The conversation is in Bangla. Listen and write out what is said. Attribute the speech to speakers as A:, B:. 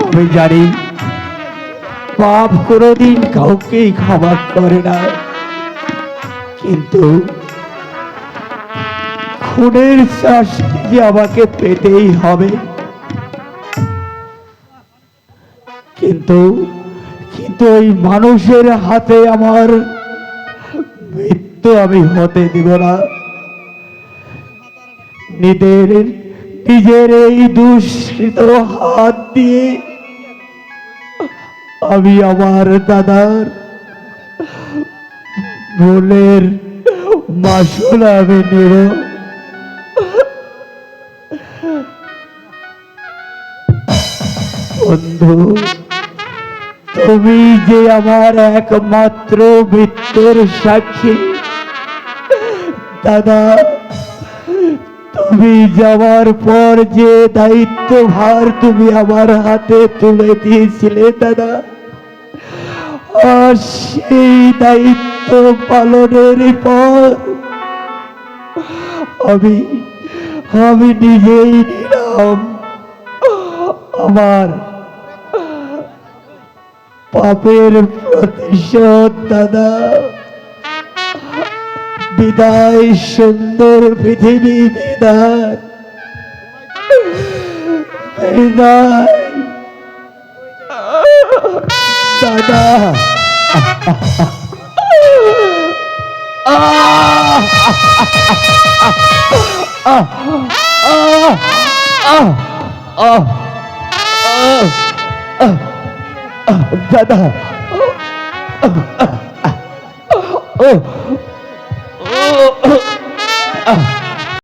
A: আমি জানি পাপ কোনোদিন কাউকেই ক্ষমা করে না, কিন্তু খুনের শাস্তি যে আমাকে পেতেই হবে। কিন্তু কিন্তু ওই মানুষের হাতে আমার মৃত্যু আমি হতে দিব না। নিজের এই দুষ্কৃত হাত দিয়ে আমি আমার দাদার ভুলের মাসুল আমি নেব। বন্ধু, তুমি যে আমার একমাত্র মৃত্যুর সাক্ষী, দাদা তুমি যাওয়ার পর যে দায়িত্বভার তুমি আমার হাতে তুলে দিয়েছিলে দাদা, আর সেই দায়িত্ব পালনের পর আমি আমি নিজেই নিলাম আমার পাপের প্রতিশোধ। দাদা বিদায়, সুন্দর পৃথিবী বিদায়, বিদায় দাদা। দাদা ও